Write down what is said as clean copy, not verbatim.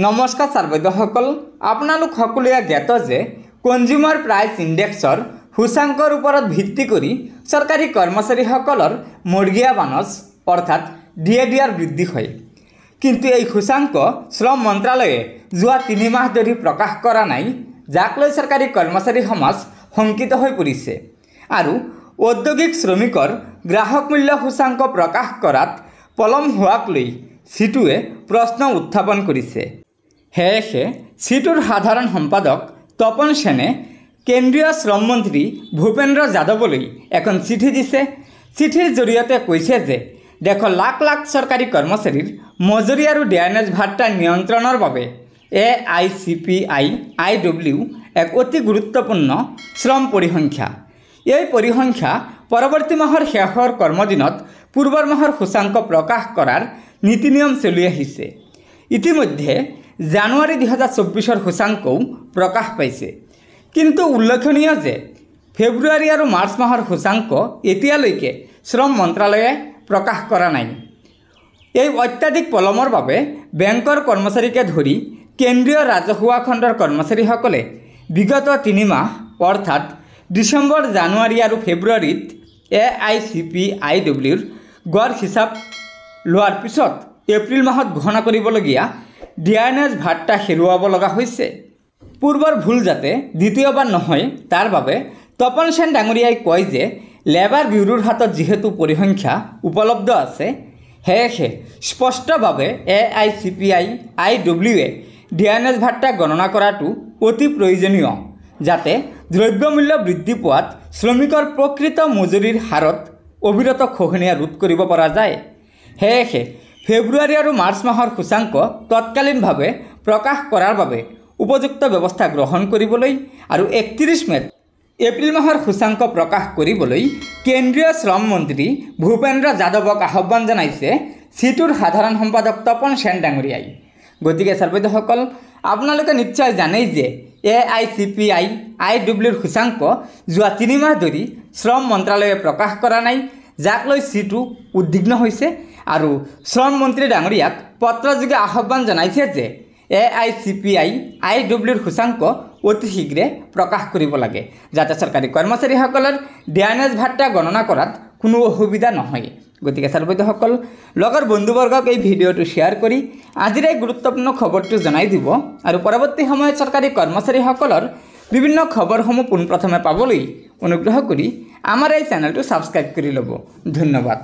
नमस्कार सर्वैदসকল আপোনালোক সকলোৱে জ্ঞাত যে কনজিউমাৰ প্ৰাইচ ইনডেক্সৰ সূচাংকৰ ওপৰত ভিত্তি কৰি চৰকাৰী কৰ্মচাৰীসকলৰ মৰ্গিয়া বানচ অৰ্থাৎ ডিএডিআৰ বৃদ্ধি হয়। কিন্তু এই সূচাংক শ্ৰম মন্ত্ৰালয়ে যোৱা 3 মাহ ধৰি প্ৰকাশ কৰা নাই, যাক লৈ চৰকাৰী কৰ্মচাৰী সমাজ শংকিত হৈ পৰিছে আৰু ঔদ্যোগিক শ্ৰমিকৰ গ্ৰাহক মূল্য সূচাংক প্ৰকাশ কৰাত পলম হোৱাক লৈ সিটুৱে প্ৰশ্ন উত্থাপন কৰিছে। সেয়েহে সিটুৰ সাধাৰণ সম্পাদক তপন সেনে কেন্দ্ৰীয় শ্ৰম মন্ত্ৰী ভূপেন্দ্ৰ যাদৱলৈ এখন চিঠি দিছে। চিঠিৰ জৰিয়তে কৈছে যে দেশৰ লাখ লাখ চৰকাৰী কৰ্মচাৰীৰ মজুৰি আৰু ডিএনএছ ভাত্তা নিয়ন্ত্ৰণৰ বাবে AICPI-IW এক অতি গুৰুত্বপূৰ্ণ শ্ৰম পৰিসংখ্যা। এই পৰিসংখ্যা পৰৱৰ্তী মাহৰ শেষৰ কৰ্মদিনত পূৰ্বৰ মাহৰ সূচাংক প্ৰকাশ কৰাৰ নীতি নিয়ম চলি আহিছে। ইতিমধ্যে জানুৱাৰী 2024 সূচাংকও প্ৰকাশ পাইছে, কিন্তু উল্লেখনীয় যে ফেব্ৰুৱাৰী আৰু মাৰ্চ মাহৰ সূচাংক এতিয়ালৈকে শ্ৰম মন্ত্ৰালয়ে প্ৰকাশ কৰা নাই। এই অত্যাধিক পলমৰ বাবে বেংকৰ কৰ্মচাৰীকে ধৰি কেন্দ্ৰীয় ৰাজহুৱা খণ্ডৰ কৰ্মচাৰীসকলে বিগত 3 মাহ অৰ্থাৎ ডিচেম্বৰ, জানুৱাৰী আৰু ফেব্ৰুৱাৰীত AICPI-IWৰ গড় হিচাপ লোৱাৰ পিছত এপ্ৰিল মাহত ঘোষণা কৰিবলগীয়া ডিএনএছ ভাত্তা হেৰুৱাব লগা হৈছে। পূৰ্বৰ ভুল যাতে দ্বিতীয়বাৰ নহয় তাৰ বাবে তপন সেন ডাঙৰীয়াই কয় যে লেবাৰ ব্যুৰোৰ হাতত যিহেতু পৰিসংখ্যা উপলব্ধ আছে, সেয়েহে স্পষ্টভাৱে AICPI-IWয়ে ডিএনএছ ভাত্তা গণনা কৰাটো অতি প্ৰয়োজনীয়, যাতে দ্ৰব্যমূল্য বৃদ্ধি পোৱাত শ্ৰমিকৰ প্ৰকৃত মজুৰিৰ হাৰত অবিৰত খহনীয়া ৰোধ কৰিব পৰা যায়। সেয়েহে ফেব্ৰুৱাৰী আৰু মাৰ্চ মাহৰ সূচাংক তৎকালীনভাৱে প্ৰকাশ কৰাৰ বাবে উপযুক্ত ব্যৱস্থা গ্ৰহণ কৰিবলৈ আৰু 31 মেত এপ্ৰিল মাহৰ সূচাংক প্ৰকাশ কৰিবলৈ কেন্দ্ৰীয় শ্ৰম মন্ত্ৰী ভূপেন্দ্ৰ যাদৱক আহ্বান জনাইছে সিটুৰ সাধাৰণ সম্পাদক তপন সেন ডাঙৰীয়াই। গতিকে ছাত্ৰছাত্ৰীসকল, আপোনালোকে নিশ্চয় জানেই যে AICPI-IWৰ সূচাংক যোৱা 3 মাহ ধৰি শ্ৰম মন্ত্ৰালয়ে প্ৰকাশ কৰা নাই, যাক লৈ সিটু উদ্বিগ্ন হৈছে আৰু শ্ৰম মন্ত্ৰী ডাঙৰীয়াক পত্ৰযোগে আহ্বান জনাইছে যে AICPI-IWৰ সূচাংক অতি শীঘ্ৰে প্ৰকাশ কৰিব লাগে, যাতে চৰকাৰী কৰ্মচাৰীসকলৰ ডিএনএছ ভাত্তা গণনা কৰাত কোনো অসুবিধা নহয়। গতিকে ছাত্ৰছাত্ৰীসকল, লগৰ বন্ধুবৰ্গক এই ভিডিঅ'টো শ্বেয়াৰ কৰি আজিৰ এই গুৰুত্বপূৰ্ণ খবৰটো জনাই দিব আৰু পৰৱৰ্তী সময়ত চৰকাৰী কৰ্মচাৰীসকলৰ বিভিন্ন খবৰসমূহ পোনপ্ৰথমে পাবলৈ অনুগ্ৰহ কৰি আমাৰ এই চেনেলটো ছাবস্ক্ৰাইব কৰি ল'ব। ধন্যবাদ।